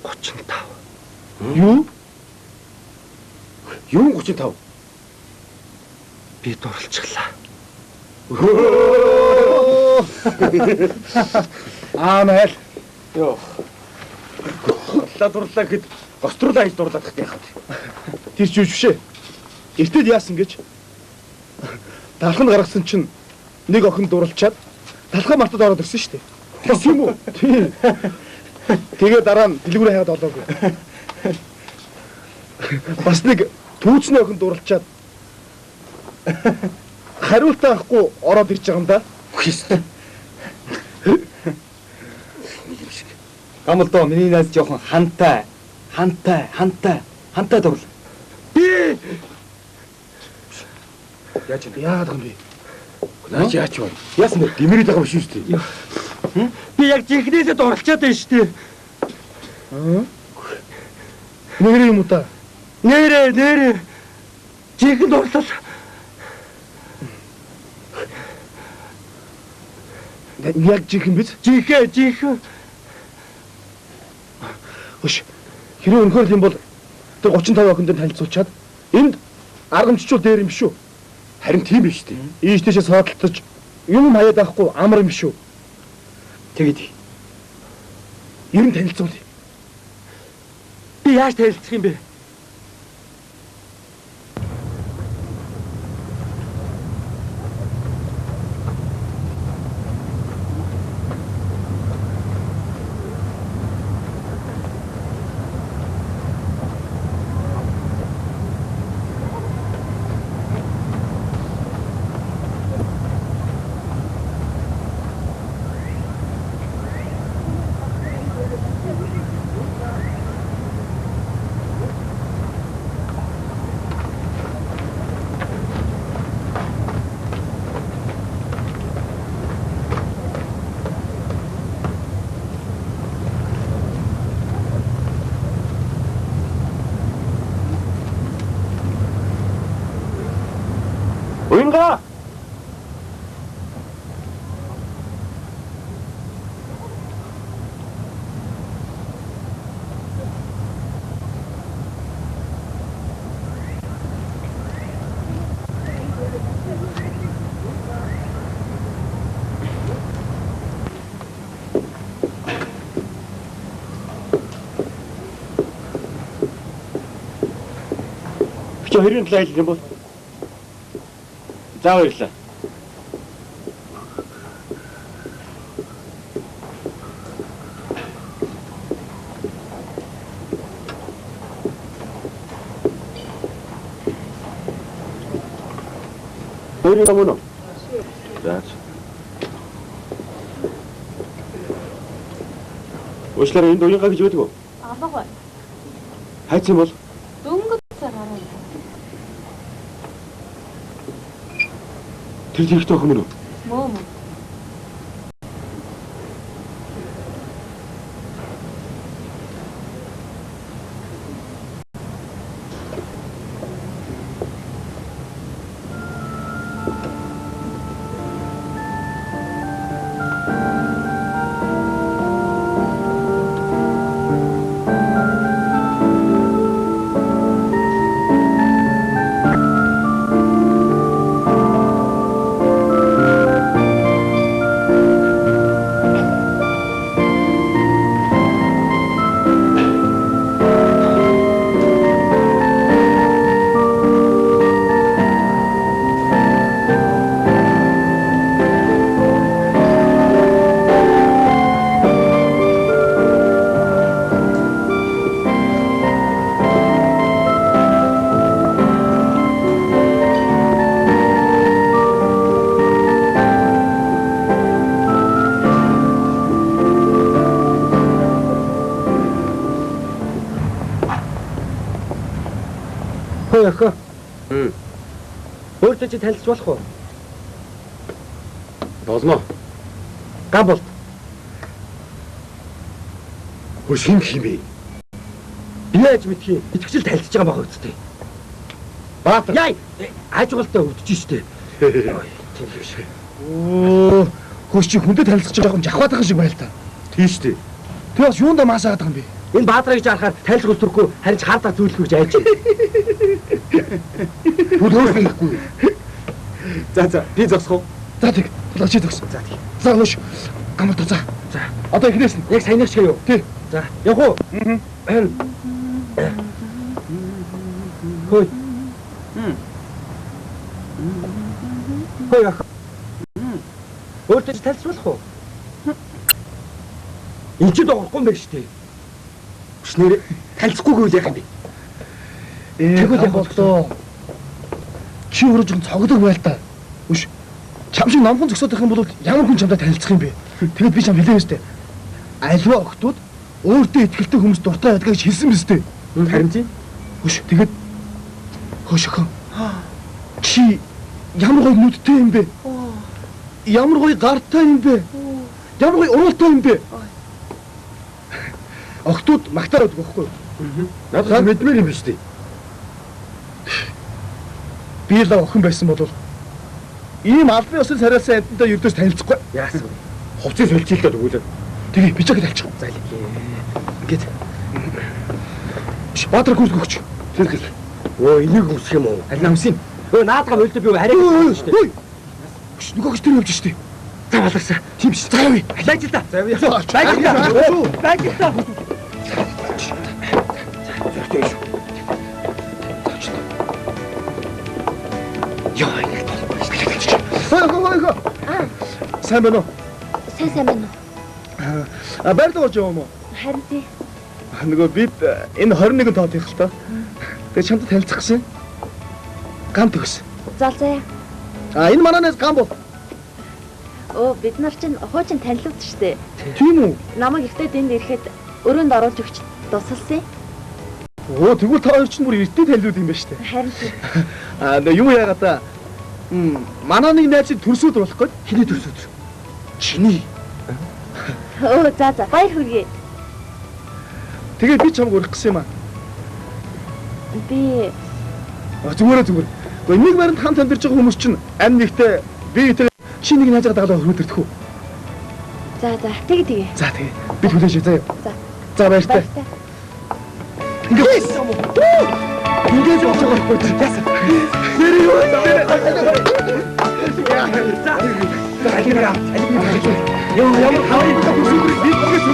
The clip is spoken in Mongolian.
35. Юу? Юу 35? Би дурлцглаа. Аамайл. Йоо. Дурлаа гэхэд гоструулаа хийж дурлаад гэх яах вэ? Тэр ч биш ээ. Эртэд яасан гэж талхан гаргасан чинь нэг охин дурлчаад талхаа мартад ороод ирсэн шүү дээ. Тийм үү? Тийм. Тэгээ дараа нь дэлгүүрээ хаяад олоогүй. Бас нэг түүцний охин дурлчаад хариултаа авахгүй ороод ирж байгаа юм да. Гамалдоо миний найз жоохон хантай дурл. Би яаж юм бэ? Наач яач вэ? Яасан бэ? Димэрээд байгаа биш үү дээ. Би яг жинхнээсээ дурлцаад байна шүү дээ. Нэрээ юм уу та? Нэрээ. Жинхэнэ дурлал. Яг жинхэнэ биз? Жинхэнэ. Хөш. Хэрэв өнөхөр юм бол тэр 35 охин дээр танилцуулчаад энд аргамжчууд дээр юм биш үү? Харин тийм биш үү? Ийш тийшээ сааталтаж юм хаяад авахгүй амар юм биш үү? Тэгээд ер нь танилцуулъя. Би яаж танилцах юм бэ? Уянга! Чи хоёрын талаа хэлэх юм бол за баярлалаа. Хоёрын юм уу? За. Уучлаарай, энд уянга гэж байдаг уу? Бага. Хайцсан бол? Дөнгөж гараа. Тэр ихтэй охин мөн үү? Мөн. Охин. Өөртөө чи танилцж болох уу? Болно. Габбол. Хөөс хин юм бэ? Би яаж мэдхий? Итгэжл танилцж байгаа байгаа үстэй. Баатар. Яй, ажиглалтаа өвдөж штэ. Тийм биш. Оо, хөөс чи хүнтэй танилцж байгаа юм жахваад байгаа шиг байл та. Тийм штэ. Тэг бас юундаа маасаагаад байгаа юм бэ? Энэ Баадраа гэж харахаар тайлбар төрөхгүй харин ч хардаа зөөлөх гэж айж. Бүдөөс нэхгүй. За би зогсох уу? За тэг. Болооч төгс. За тэг. За лоош. Гамтар за. За. Одоо эхнээс нь. Яг саяных шиг юу? Тий. За, явах уу? Харин. Хөөе. Хөөе ах. Өөртөө ч тайлбарлах уу? Энд ч доогохгүй юм байна шүү дээ. Биш нэр танилцахгүйг үйл яах юм бэ? Тэгвэл яг болоо. Чи өөрөө жоохон цогдог байл та. Үш. Чам шиг номхон зөксөд байх юм бол ямар хүн чамтай танилцах юм бэ? Тэгэд би чам хэлээ өстэй. Альва охтууд өөртөө ихтэй хүмүүс дуртай байдаг гэж хэлсэн биз дээ. Харин тийм. Үш. Тэгэд хөшөхөн. Чи ямар гоё нүдтэй юм бэ? Ямар гоё гартай юм бэ? Ямар гоё уралтай юм бэ? Охтууд магтаад байдаг байхгүй юу? Надад мэдмээр юм биш үү? Би л охин байсан бол ийм албан ёсны царайсан амттай ердөөс танилцахгүй. Яасан вэ? Хувцас солилцуулаад өгүүлээ. Тэгээ би ч яг талчих. За л ингээд. Баатар гүрс өгч. Зэрэг. Өө энийг үсэх юм уу? Аль намсын. Өө наадгаа мөлдөө би хараа гэж шүү дээ. Нөгөө гэж тэр явж штэ. За баларсаа. Тийм ш. За явъя. Байж л та. За явъя. Байж л та. Байж л та. Зөртэй шүү. Яа. Хөөе. Сайн байна уу? Сайн байна уу? Байрлал орж яваа мó. Харин тий. Нөгөө бид энэ 21 тоод их л та. Тэгээ чамд танилцах гэсэн. Гам төгс. Залзаа. Энэ манаас гам бол. Оо бид нар чинь хуучин танилуд штэ. Тийм үү? Намайг ихтэй дэнд ирэхэд өрөөнд оруулж өгч тусалсан. Оо тэгвэл та хоёр ч бүр эртний танилуд юм ба штэ. Харин тий. Тэгээ юу яагаад та манай нэг найзын төрсөд болох гээд Хиний төрсөд. чиний. Оо за баяр хүргэе. Тэгээ би чамд урих гэсэн юм аа. Би Зүгээр. Гэхдээ нэг баримт хамт амьдарч байгаа хүмүүс чинь амь нэгтээ би тэр чи нэг найзаа дагаад хөрөөдөрдөх үү? за тэгээ. За тэгээ би хүлээж заяа. За. За баяртай. Ингээд юм уу? Ингээд явж байгаа байхгүй чи. Яасан. Тэр юу вэ? За. Алимаа. Ямар хаврын хөсөлбөр би ингэж